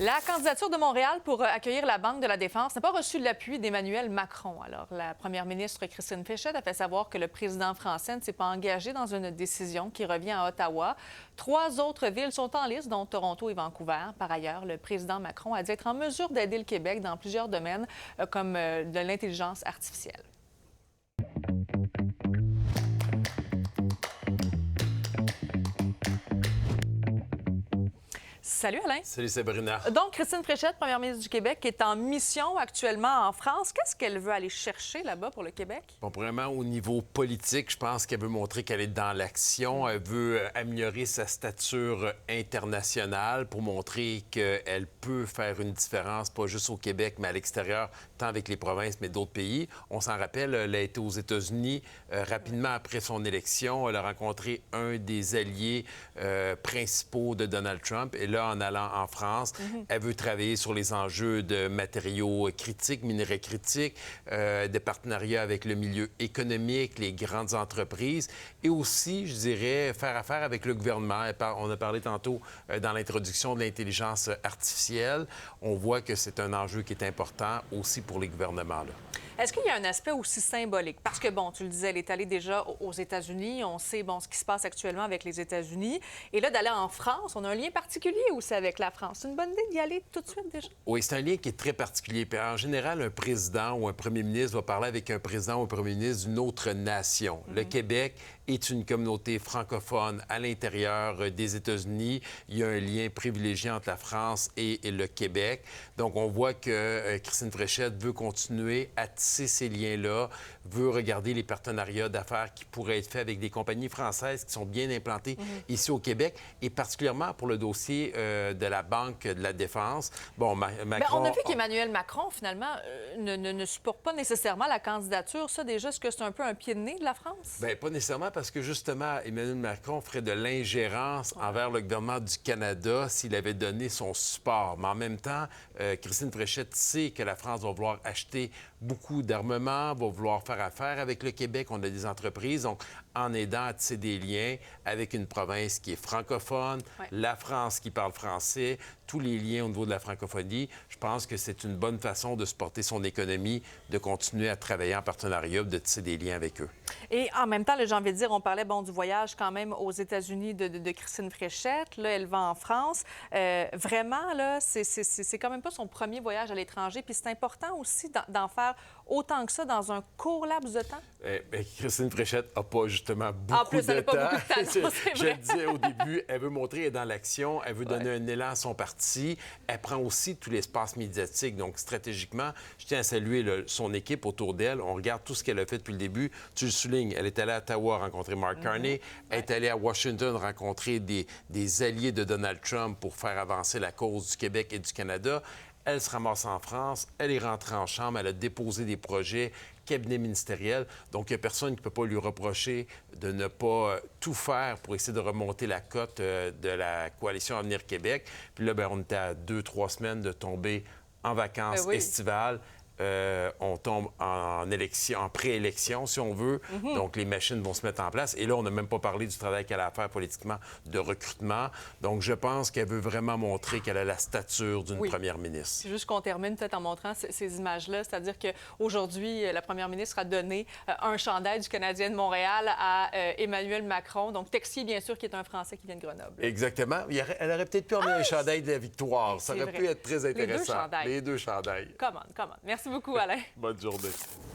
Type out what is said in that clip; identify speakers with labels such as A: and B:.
A: La candidature de Montréal pour accueillir la Banque de la Défense n'a pas reçu l'appui d'Emmanuel Macron. Alors, la première ministre Christine Fréchette a fait savoir que le président français ne s'est pas engagé dans une décision qui revient à Ottawa. 3 autres villes sont en liste, dont Toronto et Vancouver. Par ailleurs, le président Macron a dit être en mesure d'aider le Québec dans plusieurs domaines, comme de l'intelligence artificielle. Salut Alain.
B: Salut Sabrina.
A: Donc, Christine Fréchette, première ministre du Québec, est en mission actuellement en France. Qu'est-ce qu'elle veut aller chercher là-bas pour le Québec?
B: Bon, premièrement, au niveau politique, je pense qu'elle veut montrer qu'elle est dans l'action. Elle veut améliorer sa stature internationale pour montrer qu'elle peut faire une différence, pas juste au Québec, mais à l'extérieur, tant avec les provinces, mais d'autres pays. On s'en rappelle, elle a été aux États-Unis rapidement après son élection. Elle a rencontré un des alliés principaux de Donald Trump. Et là, en allant en France, elle veut travailler sur les enjeux de matériaux critiques, minerais critiques, de partenariats avec le milieu économique, les grandes entreprises et aussi, je dirais, faire affaire avec le gouvernement. On a parlé tantôt dans l'introduction de l'intelligence artificielle. On voit que c'est un enjeu qui est important aussi pour les gouvernements, là.
A: Est-ce qu'il y a un aspect aussi symbolique? Parce que, bon, tu le disais, elle est allée déjà aux États-Unis. On sait, bon, ce qui se passe actuellement avec les États-Unis. Et là, d'aller en France, on a un lien particulier aussi avec la France. C'est une bonne idée d'y aller tout de suite déjà?
B: Oui, c'est un lien qui est très particulier. Puis en général, un président ou un premier ministre va parler avec un président ou un premier ministre d'une autre nation. Le Québec est une communauté francophone à l'intérieur des États-Unis. Il y a un lien privilégié entre la France et le Québec. Donc, on voit que Christine Fréchette veut continuer à tisser ces liens-là, veut regarder les partenariats d'affaires qui pourraient être faits avec des compagnies françaises qui sont bien implantées ici au Québec, et particulièrement pour le dossier de la Banque de la Défense. Bon, Macron...
A: Bien, on a vu qu'Emmanuel Macron, finalement, ne supporte pas nécessairement la candidature. Ça, déjà, est-ce que c'est un peu un pied de nez de la France?
B: Bien, pas nécessairement, parce que, justement, Emmanuel Macron ferait de l'ingérence envers le gouvernement du Canada s'il avait donné son support. Mais en même temps, Christine Fréchette sait que la France va vouloir acheter beaucoup d'armement, va vouloir faire affaire avec le Québec. On a des entreprises. Donc, en aidant à tisser des liens avec une province qui est francophone, la France qui parle français, tous les liens au niveau de la francophonie, je pense que c'est une bonne façon de supporter son économie, de continuer à travailler en partenariat, de tisser des liens avec eux.
A: Et en même temps, j'ai envie de dire, on parlait du voyage quand même aux États-Unis de Christine Fréchette. Là, elle va en France. Vraiment, là, c'est quand même pas son premier voyage à l'étranger. Puis c'est important aussi d'en faire autant que ça dans un court laps de temps.
B: Christine Fréchette n'a pas justement beaucoup
A: en plus,
B: de
A: elle n'a pas beaucoup de talent,
B: Je le disais au début, elle veut montrer qu'elle est dans l'action, elle veut donner un élan à son parti. Elle prend aussi tout l'espace médiatique. Donc, stratégiquement, je tiens à saluer son équipe autour d'elle. On regarde tout ce qu'elle a fait depuis le début. Tu le soulignes, elle est allée à Ottawa rencontrer Mark Carney. Elle est allée à Washington rencontrer des alliés de Donald Trump pour faire avancer la cause du Québec et du Canada. Elle se ramasse en France, elle est rentrée en chambre, elle a déposé des projets, cabinet ministériel. Donc, il n'y a personne qui ne peut pas lui reprocher de ne pas tout faire pour essayer de remonter la cote de la coalition Avenir Québec. Puis là, bien, on était à 2-3 semaines de tomber en vacances estivales. On tombe en élection, en préélection, si on veut. Donc, les machines vont se mettre en place. Et là, on n'a même pas parlé du travail qu'elle a à faire politiquement de recrutement. Donc, je pense qu'elle veut vraiment montrer qu'elle a la stature d'une première ministre.
A: C'est juste qu'on termine peut-être en montrant ces images-là. C'est-à-dire qu'aujourd'hui, la première ministre a donné un chandail du Canadien de Montréal à Emmanuel Macron. Donc, Texier, bien sûr, qui est un Français qui vient de Grenoble.
B: Exactement. Elle aurait peut-être pu emmener un chandail de la victoire. Ça aurait pu être très intéressant.
A: Les 2 chandails.
B: Les 2 chandails.
A: Come on. Merci beaucoup, Alain.
B: Bonne journée.